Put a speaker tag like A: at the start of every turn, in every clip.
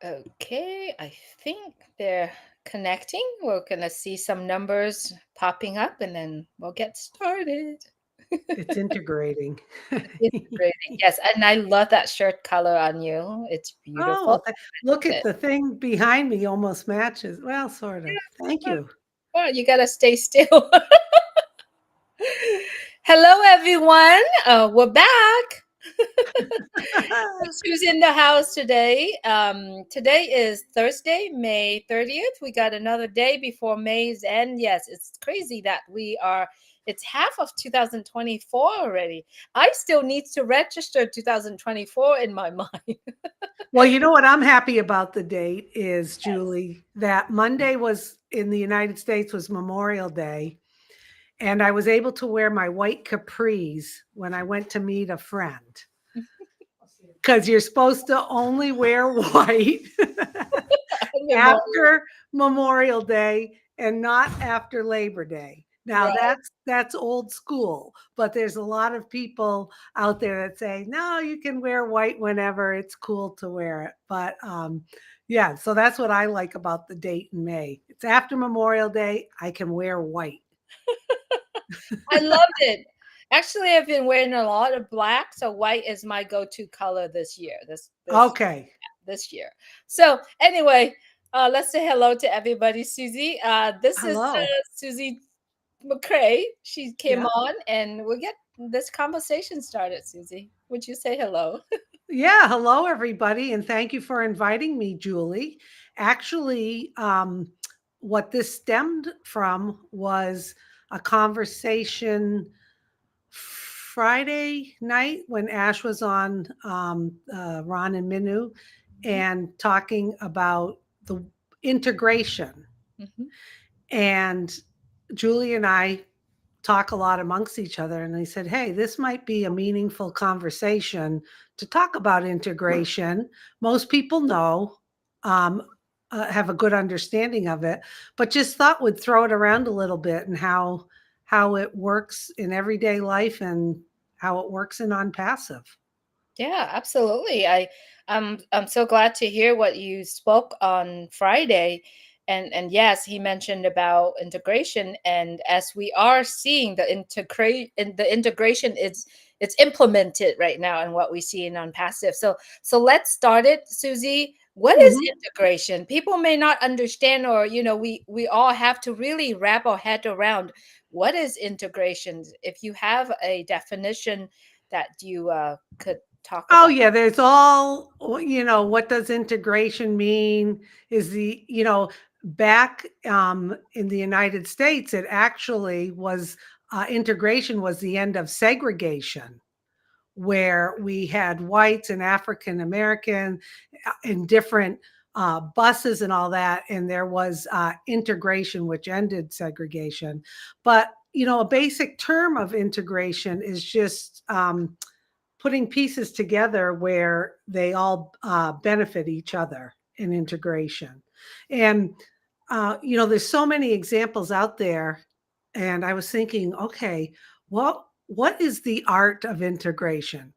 A: Okay, I think they're connecting. We're going to see some numbers popping up and then we'll get started.
B: It's integrating.
A: Integrating. Yes, and I love that shirt color on you. It's
B: Oh,
A: beautiful.
B: well, look
A: I love
B: at
A: it.
B: the thing behind me almost matches. Well, sort of. Thank
A: Yeah,
B: you.
A: well, you got to stay still. Hello, everyone. We're back. Who's in the house today? Today is Thursday, May 30th. We got another day before May's end. Yes, it's crazy that it's half of 2024 already. I still need to register 2024 in my mind.
B: Well, you know what I'm happy about the date is,
A: Yes.
B: Julie, that Monday was in the United States was Memorial Day, and I was able to wear my white capris when I went to meet a friend. Because you're supposed to only wear white
A: Memorial.
B: after Memorial Day and not after Labor Day. Now
A: Right.
B: that's old school, but there's a lot of people out there that say, no, you can wear white whenever it's cool to wear it. But yeah, so that's what I like about the date in May. It's after Memorial Day. I can wear white.
A: I loved it. Actually, I've been wearing a lot of black, so white is my go-to color this year.
B: Okay.
A: This year. So anyway, let's say hello to everybody. Susie, this is
B: Hello.
A: Susie McCrea. She came
B: Yeah.
A: on, and we'll get this conversation started. Susie, would you say hello?
B: Yeah, hello everybody, and thank you for inviting me, Julie. Actually, what this stemmed from was a conversation Friday night when Ash was on Ron and Minu
A: Mhm,
B: and talking about the integration.
A: mhm.
B: And Julie and I talk a lot amongst each other. And they said, hey, this might be a meaningful conversation to talk about integration. Most people know, um, have a good understanding of it, but just thought would throw it around a little bit and how it works in everyday life and how it works in on passive.
A: Yeah, absolutely. I'm so glad to hear what you spoke on Friday. And yes, he mentioned about integration. And as we are seeing the integration is it's implemented right now in what we see in Unpassive. So let's start it, Susie. What is
B: Mhm.
A: integration? People may not understand, or we all have to really wrap our head around what is integration. If you have a definition that you could talk
B: Oh
A: about.
B: yeah, there's all, what does integration mean? Is back in the United States, it actually was integration was the end of segregation, where we had whites and African American in different buses and all that, and there was integration, which ended segregation. But a basic term of integration is just putting pieces together where they all benefit each other in integration. And there's so many examples out there. And I was thinking, okay, what is the art of integration?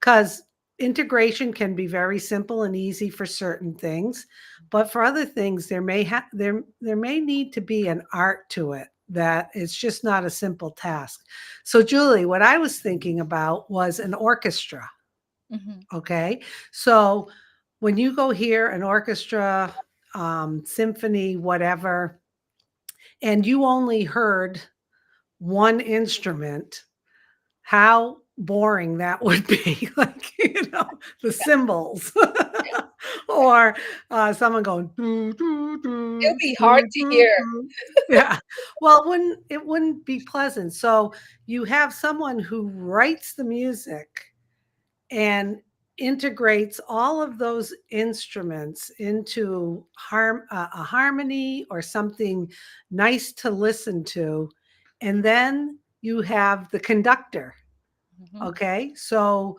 B: Because integration can be very simple and easy for certain things, but for other things, there may need to be an art to it, that it's just not a simple task. So, Julie, what I was thinking about was an orchestra.
A: Mhm.
B: Okay. So, when you go hear an orchestra, symphony, whatever, and you only heard one instrument, how boring that would be. Like, the cymbals. Or someone going, doo, doo,
A: It'll
B: doo,
A: be hard
B: doo,
A: to
B: doo,
A: hear.
B: doo. Yeah. Well, it wouldn't be pleasant. So you have someone who writes the music and integrates all of those instruments into a harmony or something nice to listen to. And then you have the conductor.
A: Mhm.
B: Okay. So,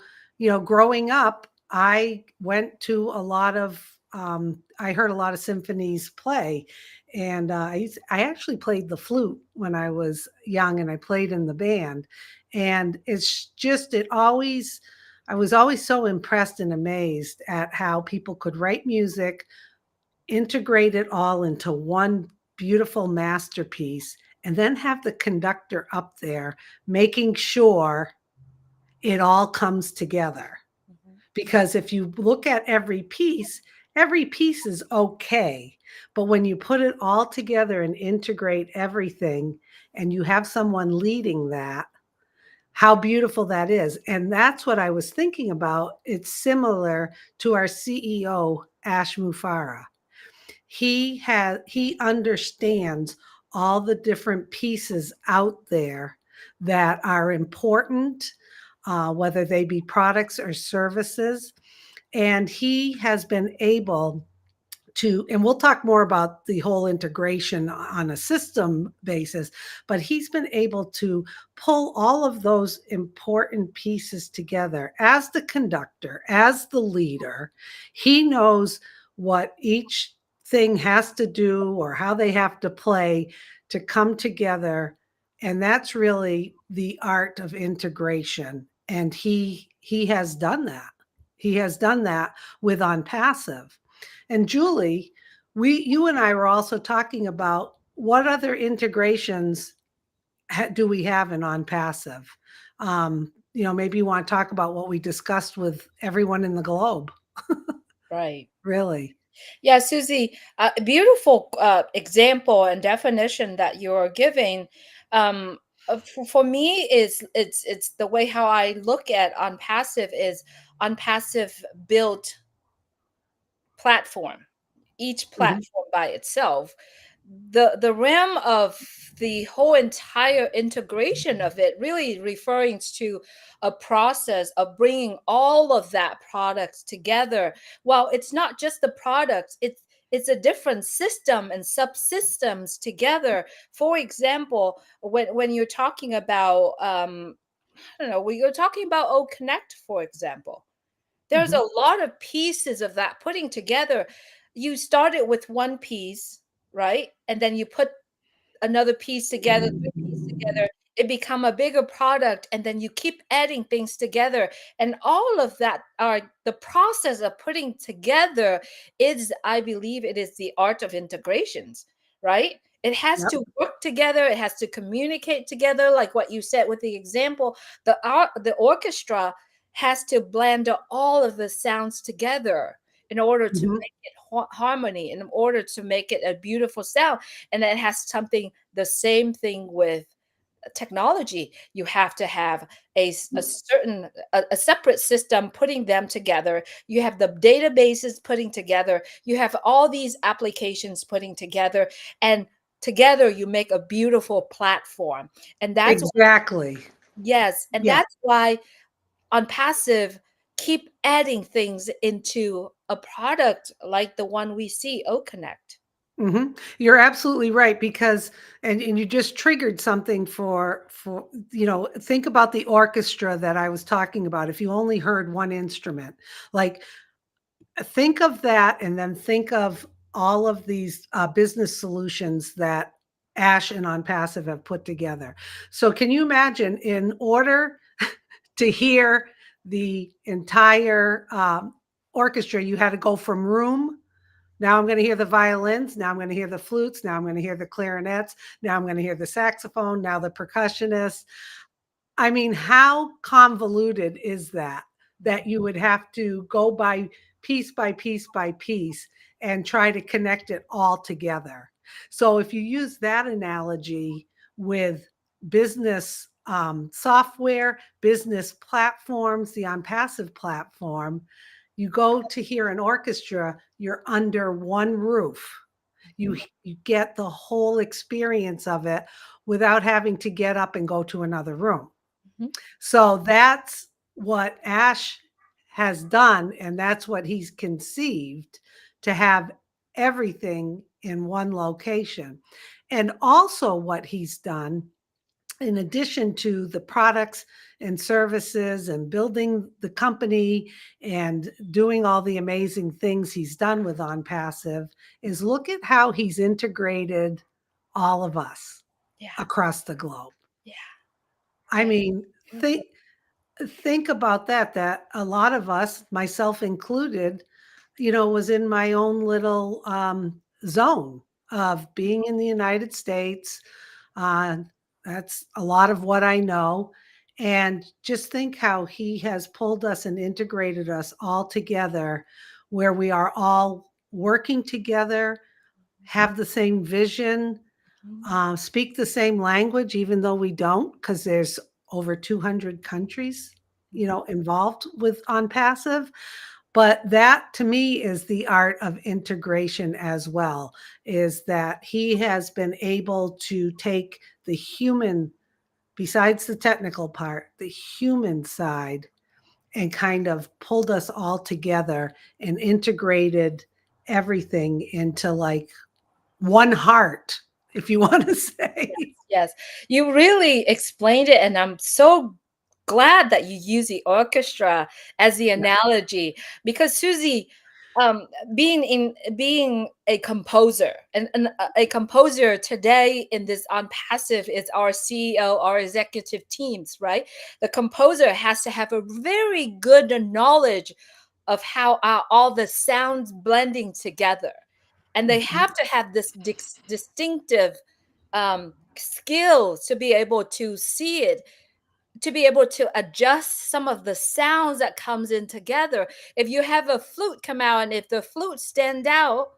B: growing up, I went to a lot of, I heard a lot of symphonies play. And I actually played the flute when I was young and I played in the band. And it's just, it always I was always so impressed and amazed at how people could write music, integrate it all into one beautiful masterpiece, and then have the conductor up there making sure it all comes together.
A: Mhm.
B: Because if you look at every piece is okay. But when you put it all together and integrate everything, and you have someone leading that, how beautiful that is. And that's what I was thinking about. It's similar to our CEO, Ash Mufareh. He understands all the different pieces out there that are important, whether they be products or services. And he has been able to, and we'll talk more about the whole integration on a system basis, but he's been able to pull all of those important pieces together as the conductor, as the leader. He knows what each thing has to do or how they have to play to come together. And that's really the art of integration. And he has done that. He has done that with Onpassive. And Julie, you and I were also talking about what other integrations do we have in OnPassive? Maybe you want to talk about what we discussed with everyone in the globe.
A: Right.
B: Really.
A: Yeah, Susie, a beautiful example and definition that you're giving. For me, is it's the way how I look at on passive is on passive built platform, each
B: Mhm.
A: platform by itself. The realm of the whole entire integration of it really referring to a process of bringing all of that products together. Well, it's not just the products, it's a different system and subsystems together. For example, when you're talking about I don't know, when you're talking about O Connect, for example, there's
B: Mhm.
A: a lot of pieces of that putting together. You started with one piece, right? And then you put another piece together, the piece together, it become a bigger product, and then you keep adding things together. And all of that are the process of putting together is, I believe, it is the art of integrations, right? It has
B: Yep.
A: to work together, it has to communicate together, like what you said with the example. The orchestra has to blend all of the sounds together in order to
B: Mhm.
A: make it harmony, in order to make it a beautiful sound. And it has something, the same thing with technology. You have to have a certain a separate system putting them together. You have the databases putting together, you have all these applications putting together, and together you make a beautiful platform. And that's,
B: Exactly.
A: yes, and
B: Yeah.
A: that's why on passive keep adding things into a product like the one we see, O Connect.
B: You're absolutely right because and you just triggered something for think about the orchestra that I was talking about. If you only heard one instrument, like think of that and then think of all of these business solutions that Ash and OnPassive have put together. So can you imagine in order to hear the entire orchestra, you had to go from room. Now I'm going to hear the violins. Now I'm going to hear the flutes. Now I'm going to hear the clarinets. Now I'm going to hear the saxophone. Now the percussionists. I mean, how convoluted is that? That you would have to go by piece by piece and try to connect it all together. So if you use that analogy with business software, business platforms, the OnPassive platform, you go to hear an orchestra, you're under one roof. You get the whole experience of it without having to get up and go to another room.
A: Mhm.
B: So that's what Ash has done, and that's what he's conceived to have everything in one location. And also, what he's done, in addition to the products and services and building the company and doing all the amazing things he's done with OnPassive, is look at how he's integrated all of us
A: Yeah,
B: across the globe.
A: yeah,
B: I
A: yeah.
B: mean, think
A: Beautiful.
B: think about that, that a lot of us, myself included, was in my own little zone of being in the United States. Uh, that's a lot of what I know. And just think how he has pulled us and integrated us all together, where we are all working together, have the same vision,
A: Mhm.
B: speak the same language, even though we don't, because there's over 200 countries,
A: Mhm.
B: involved with on passive. But that to me is the art of integration as well, is that he has been able to take the human, besides the technical part, the human side, and kind of pulled us all together and integrated everything into like one heart, if you want to say.
A: Yes, you really explained it, and I'm so glad that you use the orchestra as the
B: Yeah.
A: analogy because Susie, um, being a composer and a composer today in this on passive is our CEO, our executive teams, right? The composer has to have a very good knowledge of how all the sounds blending together, and they
B: Mhm.
A: have to have this distinctive skills to be able to see it, to be able to adjust some of the sounds that comes in together. If you have a flute come out and if the flute stand out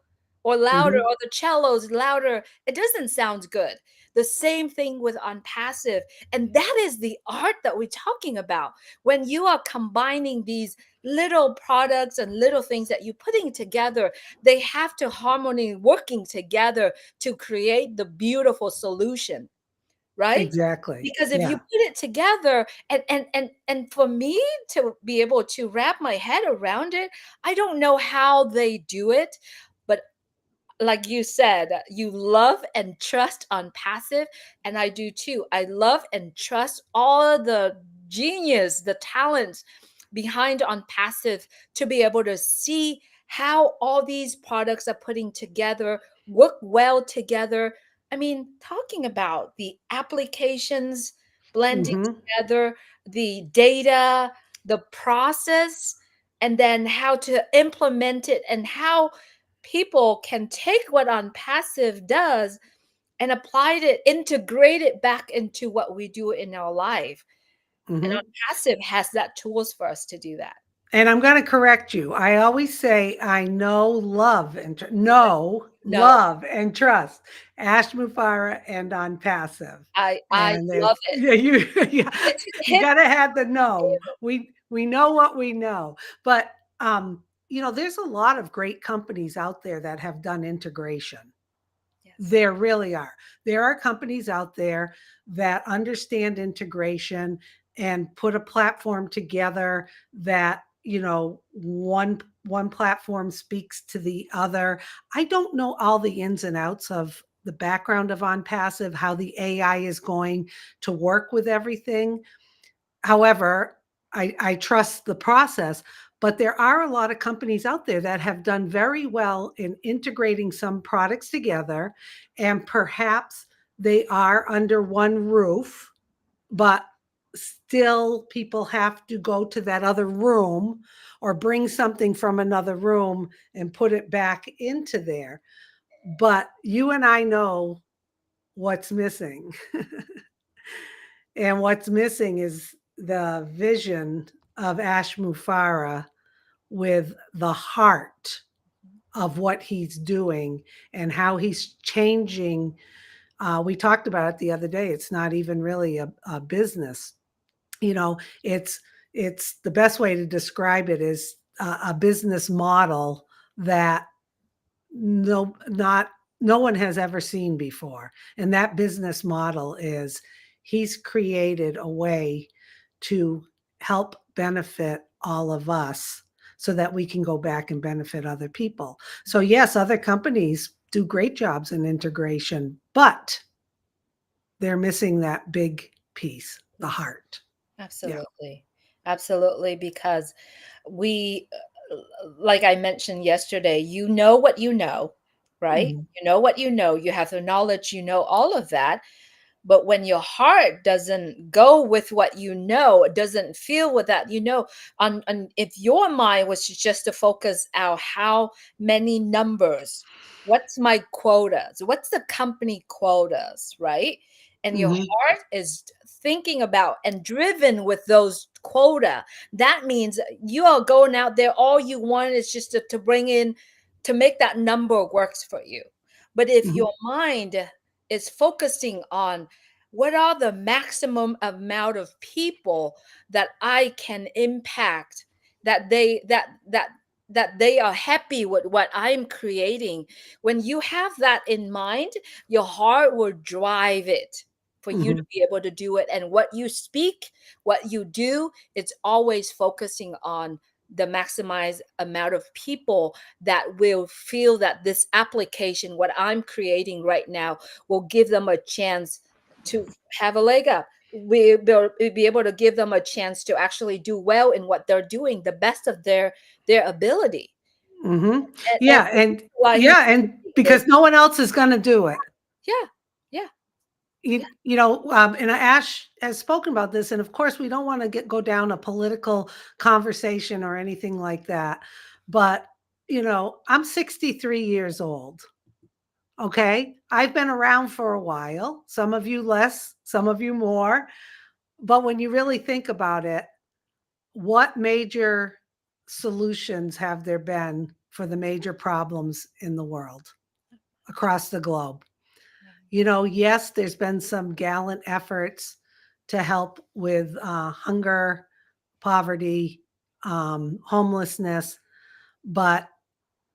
A: or louder
B: Mhm.
A: or the cello's louder, it doesn't sound good. The same thing with on passive. And that is the art that we're talking about. When you are combining these little products and little things that you're putting together, they have to harmony working together to create the beautiful solution, right?
B: Exactly.
A: Because if you
B: Yeah.
A: put it together and for me to be able to wrap my head around it, I don't know how they do it, but like you said, you love and trust on passive, and I do too. I love and trust all the genius, the talent behind on passive to be able to see how all these products are putting together work well together. I mean, talking about the applications blending
B: Mhm.
A: together, the data, the process, and then how to implement it and how people can take what on passive does and apply it, integrate it back into what we do in our life. And on
B: Mhm.
A: passive has that tools for us to do that.
B: And I'm gonna correct you. I always say I know,
A: No,
B: love, and trust Ash Mufareh and on passive.
A: I
B: And
A: love
B: it's
A: it.
B: yeah, you yeah,
A: It's
B: you
A: hip.
B: gotta have the know. We know what we know. But there's a lot of great companies out there that have done integration.
A: Yes.
B: There really are. There are companies out there that understand integration and put a platform together that, one platform speaks to the other. I don't know all the ins and outs of the background of On Passive, how the AI is going to work with everything. However, I trust the process, but there are a lot of companies out there that have done very well in integrating some products together, and perhaps they are under one roof, but still people have to go to that other room or bring something from another room and put it back into there. But you and I know what's missing. And what's missing is the vision of Ash Mufareh with the heart of what he's doing and how he's changing. We talked about it the other day. It's not even really a business. You know, it's it's the best way to describe it is a business model that not no one has ever seen before. And that business model is he's created a way to help benefit all of us so that we can go back and benefit other people. So yes, other companies do great jobs in integration, but they're missing that big piece, the
A: Yes.
B: heart. Yeah.
A: Absolutely. Absolutely. Because we, like I mentioned yesterday, you know what you know, right?
B: Mhm.
A: You know what you know. You have the knowledge, you know all of that. But when your heart doesn't go with what you know, it doesn't feel with that, on if your mind was just to focus out how many numbers, what's my quotas, what's the company quotas, right? And your
B: Mhm.
A: heart is thinking about and driven with those quota, that means you are going out there, all you want is just to bring in, to make that number works for you. But if
B: Mhm.
A: your mind is focusing on what are the maximum amount of people that I can impact, that they are happy with what I'm creating. When you have that in mind, your heart will drive it for you to
B: Mhm.
A: be able to do it. And what you speak, what you do, it's always focusing on the maximized amount of people that will feel that this application, what I'm creating right now, will give them a chance to have a leg up. Be able to give them a chance to actually do well in what they're doing, the best of their ability.
B: Mhm.
A: And
B: Yeah, and
A: why you
B: yeah, and
A: is,
B: because no one else is gonna do it.
A: yeah, yeah, yeah,
B: And Ash has spoken about this, and of course, we don't wanna go down a political conversation or anything like that, but, I'm 63 years old, okay? I've been around for a while, some of you less, some of you more, but when you really think about it, what major solutions have there been for the major problems in the world across the globe? Yes, there's been some gallant efforts to help with hunger, poverty, homelessness, but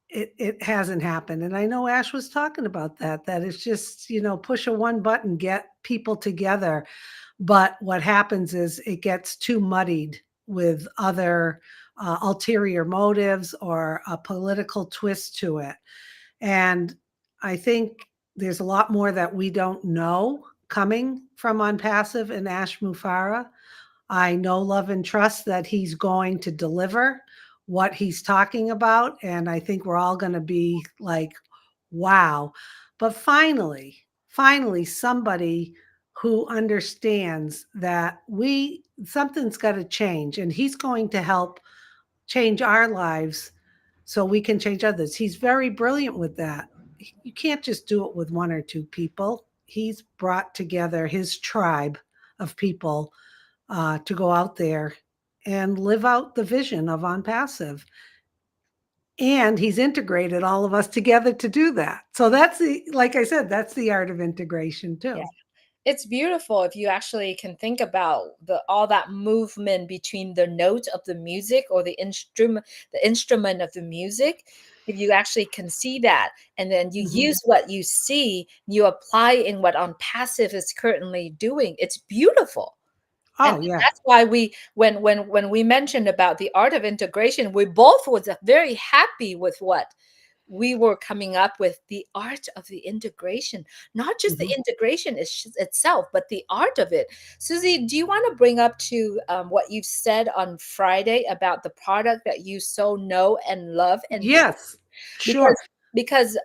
B: it hasn't happened. And I know Ash was talking about that it's just, push a one button, get people together. But what happens is it gets too muddied with other ulterior motives or a political twist to it. And I think there's a lot more that we don't know coming from Onpassive and Ash Mufareh. I know, love, and trust that he's going to deliver what he's talking about. And I think we're all going to be like, wow. But finally, somebody who understands that something's got to change and he's going to help change our lives so we can change others. He's very brilliant with that. You can't just do it with one or two people. He's brought together his tribe of people to go out there and live out the vision of On Passive. And he's integrated all of us together to do that. So like I said, that's the art of integration
A: yeah.
B: too.
A: It's beautiful if you actually can think about the all that movement between the note of the music or the instrument of the music. If you actually can see that, and then you
B: Mhm.
A: use what you see, you apply in what On Passive is currently doing, it's beautiful. And
B: Oh, yeah.
A: that's why when we mentioned about the art of integration, we both was very happy with what we were coming up with, the art of the integration, not just the
B: Mhm.
A: integration itself, but the art of it. Susie, do you want to bring up to what you said on Friday about the product that you so know and love and
B: Yes,
A: because
B: sure.
A: because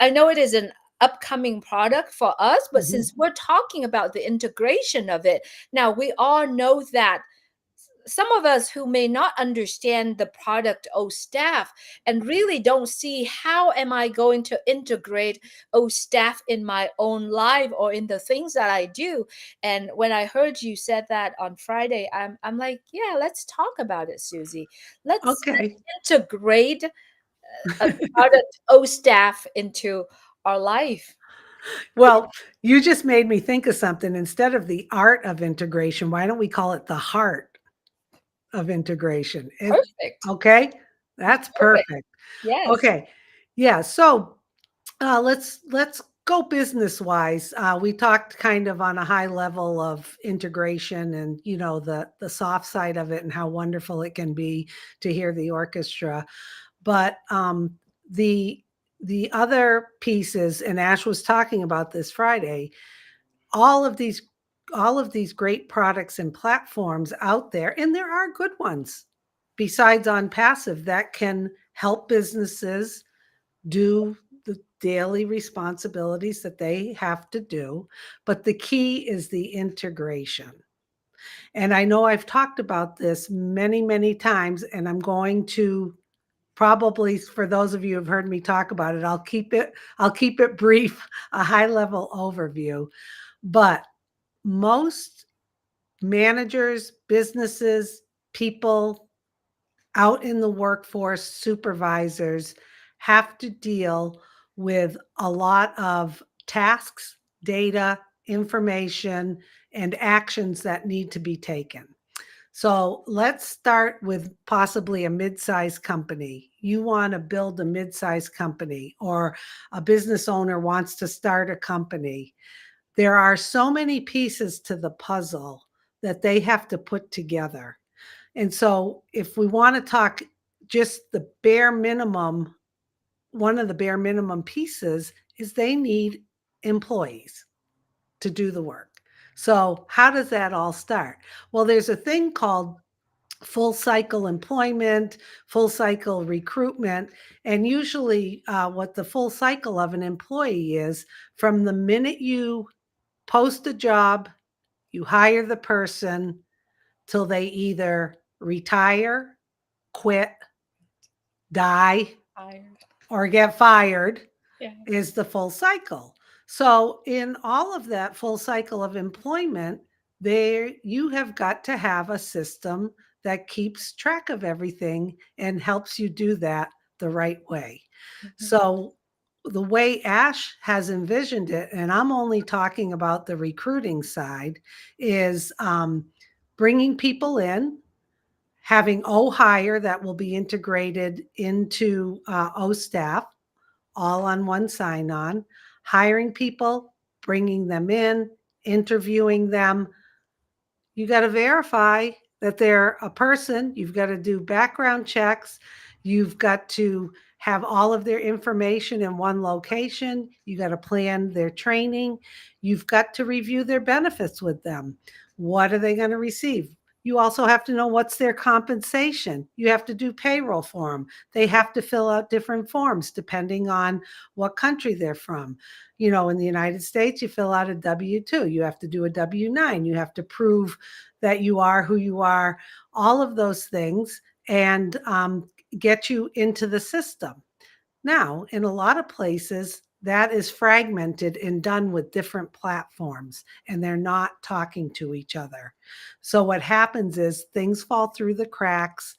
A: I know it is an upcoming product for us, but
B: Mhm.
A: since we're talking about the integration of it, now we all know that some of us who may not understand the product O staff and really don't see how am I going to integrate O staff in my own life or in the things that I do. And when I heard you said that on Friday, I'm like, yeah, let's talk about it, Susie. Let's
B: Okay.
A: integrate the product O staff into our life.
B: Well, you just made me think of something. Instead of the art of integration, why don't we call it the heart of integration?
A: Perfect.
B: Okay? That's
A: Perfect.
B: perfect.
A: Yes.
B: Okay. Yeah, so let's go business wise. We talked kind of on a high level of integration and the soft side of it and how wonderful it can be to hear the orchestra. But the the other pieces, and Ash was talking about this Friday, all of these all of these great products and platforms out there, and there are good ones besides on passive that can help businesses do the daily responsibilities that they have to do. But the key is the integration. And I know I've talked about this many, many times, and I'm going to probably, for those of you who've heard me talk about it, I'll keep it brief, a high level overview. But most managers, businesses, people out in the workforce, supervisors have to deal with a lot of tasks, data, information, and actions that need to be taken. So let's start with possibly a mid-sized company. You want to build a mid-sized company, or a business owner wants to start a company. There are so many pieces to the puzzle that they have to put together. And so if we want to talk just the bare minimum, one of the bare minimum pieces is they need employees to do the work. So how does that all start? Well, there's a thing called full cycle employment, full cycle recruitment, and usually what the full cycle of an employee is, from the minute you post a job, you hire the person, till they either retire, quit, die,
A: Tired.
B: or get fired,
A: Yeah.
B: is the full cycle. So in all of that full cycle of employment, there you have got to have a system that keeps track of everything and helps you do that the right way.
A: Mhm.
B: So the way Ash has envisioned it, and I'm only talking about the recruiting side, is bringing people in, having O hire that will be integrated into O staff, all on one sign on, hiring people, bringing them in, interviewing them. You got to verify that they're a person. You've got to do background checks. You've got to have all of their information in one location. You got to plan their training. You've got to review their benefits with them. What are they going to receive? You also have to know what's their compensation. You have to do payroll for them. They have to fill out different forms depending on what country they're from. You know, in the United States, you fill out a W-2. You have to do a W-9. You have to prove that you are who you are, all of those things, and get you into the system. Now, in a lot of places, that is fragmented and done with different platforms, and they're not talking to each other. So, what happens is things fall through the cracks.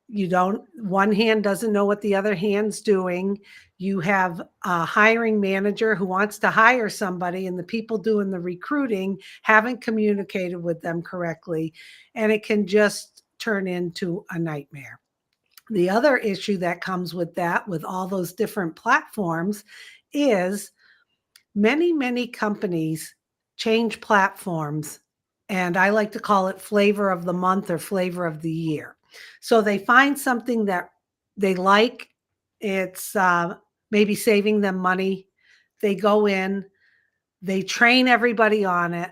B: You don't, one hand doesn't know what the other hand's doing. You have a hiring manager who wants to hire somebody, and the people doing the recruiting haven't communicated with them correctly, and it can just turn into a nightmare. The other issue that comes with that, with all those different platforms, is many companies change platforms, and I like to call it flavor of the month or flavor of the year. So they find something that they like, it's maybe saving them money. They go in, they train everybody on it.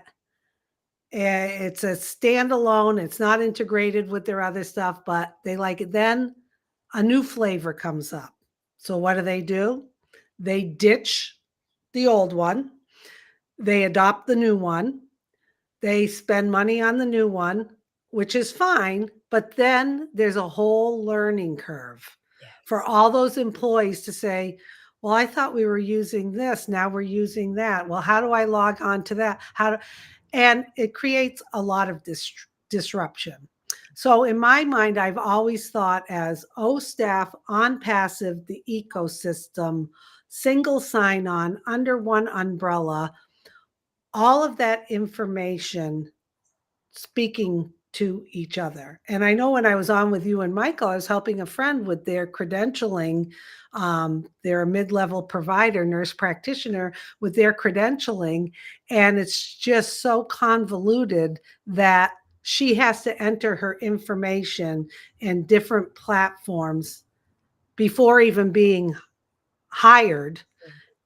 B: It's a standalone, it's not integrated with their other stuff, but they like it. Then a new flavor comes up. So what do? They ditch the old one, they adopt the new one, they spend money on the new one, which is fine, but then there's a whole learning curve for
A: Yes.
B: all those employees to say, well, I thought we were using this, now we're using that. Well, how do I log on to that? And it creates a lot of disruption. So in my mind, I've always thought as O staff, Onpassive, the ecosystem, single sign on under one umbrella, all of that information speaking to each other. And I know when I was on with you and Michael, I was helping a friend with their credentialing. They're a mid-level provider, nurse practitioner, with their credentialing. And it's just so convoluted that she has to enter her information in different platforms before even being hired,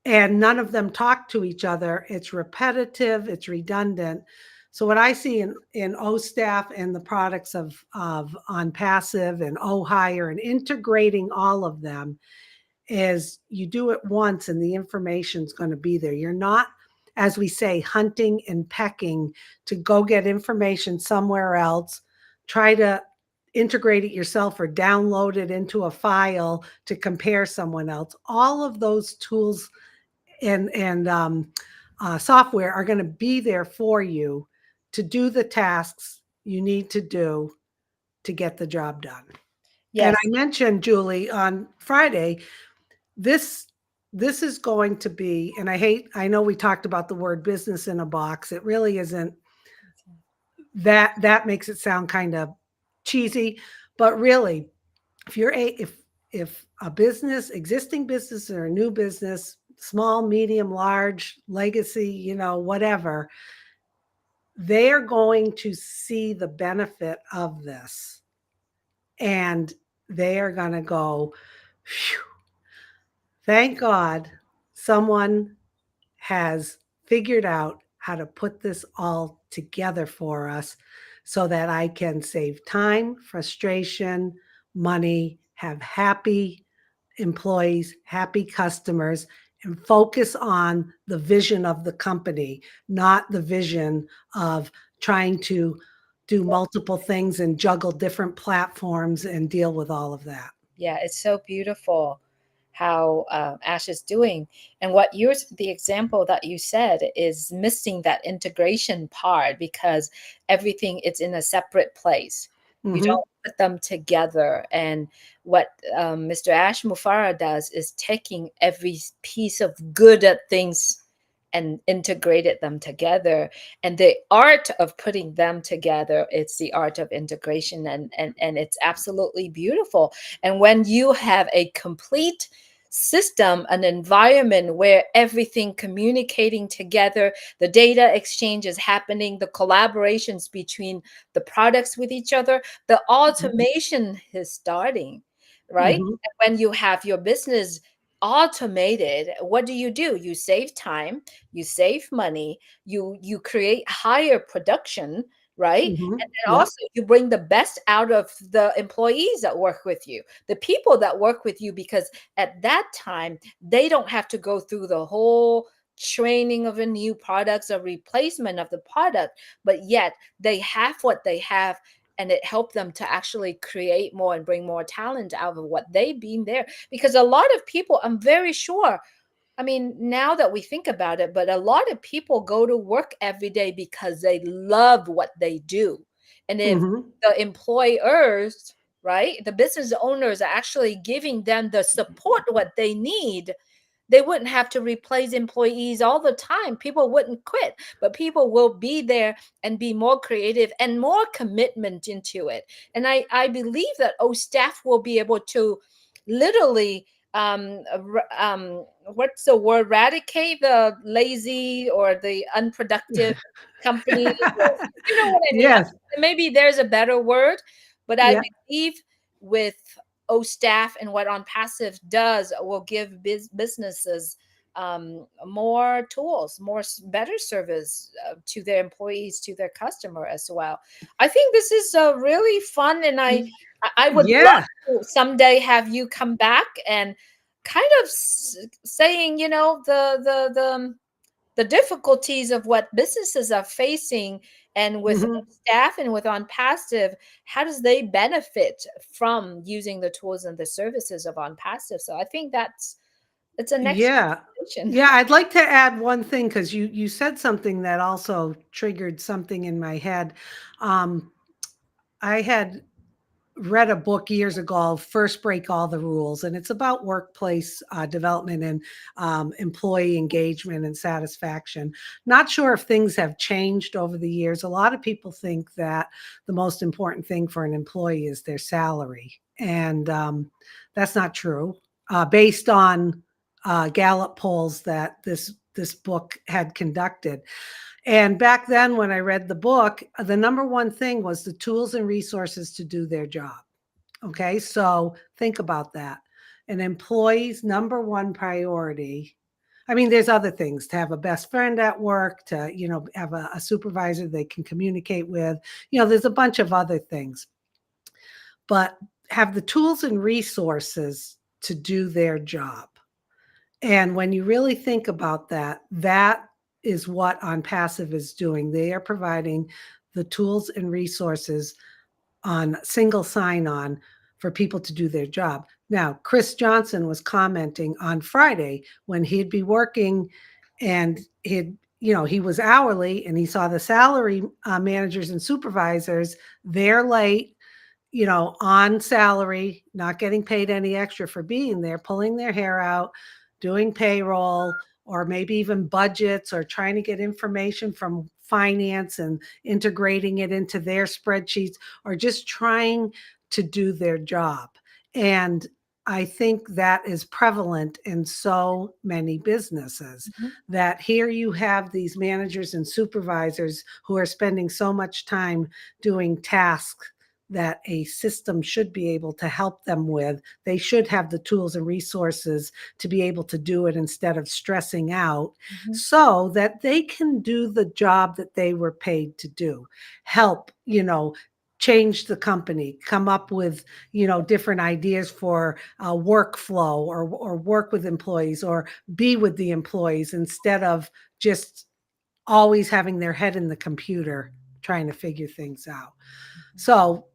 B: and none of them talk to each other. It's repetitive, it's redundant. So what I see in O staff and the products of Onpassive and O hire and integrating all of them is you do it once and the information's going to be there. You're not, as we say, hunting and pecking to go get information somewhere else, try to integrate it yourself or download it into a file to compare someone else. All of those tools and software are going to be there for you to do the tasks you need to do to get the job done. And
A: Yes.
B: I mentioned, Julie, on Friday, this this is going to be, and I know we talked about the word business in a box. It really isn't. That makes it sound kind of cheesy, but really, if you're a if a business, existing business or a new business, small, medium, large, legacy, whatever, they are going to see the benefit of this, and they are going to go, "Phew, thank God someone has figured out how to put this all together for us so that I can save time, frustration, money, have happy employees, happy customers, and focus on the vision of the company, not the vision of trying to do multiple things and juggle different platforms and deal with all of that."
A: Yeah, it's so beautiful how Ash is doing. And what yours, the example that you said is missing that integration part because everything it's in a separate place. You
B: Hmm.
A: don't put them together. And what Mr. Ash Mufareh does is taking every piece of good at things and integrated them together. And the art of putting them together, it's the art of integration, and it's absolutely beautiful. And when you have a complete system, an environment where everything communicating together, the data exchange is happening, the collaborations between the products with each other, the automation is starting, right?
B: Hmm.
A: And when you have your business automated, what do? You save time, you save money, you create higher production, right?
B: Hmm.
A: And then
B: Yep.
A: also you bring the best out of the employees that work with you, the people that work with you, because at that time they don't have to go through the whole training of a new products or replacement of the product, but yet they have what they have, and it helped them to actually create more and bring more talent out of what they've been there. Because a lot of people, I'm very sure, I mean, now that we think about it, but a lot of people go to work every day because they love what they do. And if
B: Hmm.
A: the employers, right, the business owners are actually giving them the support what they need, they wouldn't have to replace employees all the time. People wouldn't quit, but people will be there and be more creative and more commitment into it. And I believe that staff will be able to literally what's the word, eradicate the lazy or the unproductive companies, or you know what I mean.
B: Yes.
A: Maybe there's a better word, but I
B: Yeah.
A: believe with staff and what Onpassive does will give businesses more tools, better service to their employees, to their customer as well. I think this is really fun, and I would love
B: Yeah.
A: to someday have you come back and kind of saying, the difficulties of what businesses are facing, and with
B: Hmm.
A: staff and with Onpassive, how does they benefit from using the tools and the services of Onpassive? So I think it's a next
B: Yeah.
A: conversation.
B: Yeah, I'd like to add one thing because you said something that also triggered something in my head. Um, I had read a book years ago, First Break All the Rules, and it's about workplace development and employee engagement and satisfaction. Not sure if things have changed over the years. A lot of people think that the most important thing for an employee is their salary, and that's not true. Based on Gallup polls that this book had conducted. And back then, when I read the book, the number one thing was the tools and resources to do their job. Okay, so think about that. An employee's number one priority. I mean, there's other things, to have a best friend at work, to, have a supervisor they can communicate with. There's a bunch of other things, but have the tools and resources to do their job. And when you really think about that, that is what Onpassive is doing. They are providing the tools and resources on single sign on for people to do their job. Now, Chris Johnson was commenting on Friday when he'd be working and he was hourly and he saw the salary managers and supervisors, they're late, on salary, not getting paid any extra for being there, pulling their hair out, doing payroll, or maybe even budgets, or trying to get information from finance and integrating it into their spreadsheets, or just trying to do their job. And I think that is prevalent in so many businesses,
A: Mhm.
B: that here you have these managers and supervisors who are spending so much time doing tasks that a system should be able to help them with. They should have the tools and resources to be able to do it instead of stressing out,
A: Mhm.
B: so that they can do the job that they were paid to do. Help, change the company, come up with, different ideas for workflow, or work with employees, or be with the employees instead of just always having their head in the computer trying to figure things out. So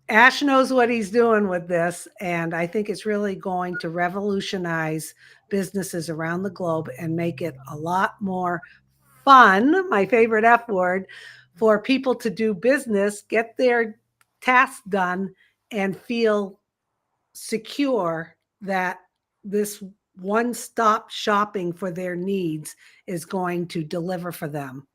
B: Ash knows what he's doing with this, and I think it's really going to revolutionize businesses around the globe and make it a lot more fun, my favorite F word, for people to do business, get their tasks done, and feel secure that this one stop shopping for their needs is going to deliver for them.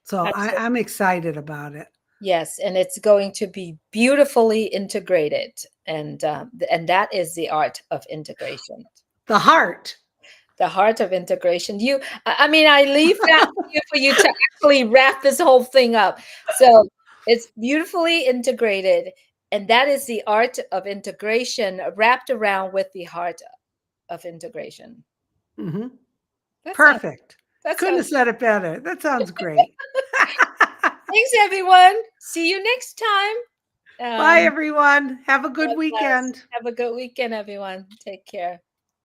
B: So
A: Absolutely.
B: I'm excited about it.
A: Yes, and it's going to be beautifully integrated, and that is the art of integration.
B: The heart.
A: The heart of integration. I mean, I leave that for you to actually wrap this whole thing up. So it's beautifully integrated, and that is the art of integration wrapped around with the heart of integration.
B: Mhm.
A: That sounds
B: Perfect.
A: that
B: Couldn't have
A: sounds
B: said it better. That sounds great.
A: Thanks, everyone. See you next time.
B: Bye, everyone. Have a good
A: God bless.
B: weekend.
A: Have a good weekend, everyone. Take care.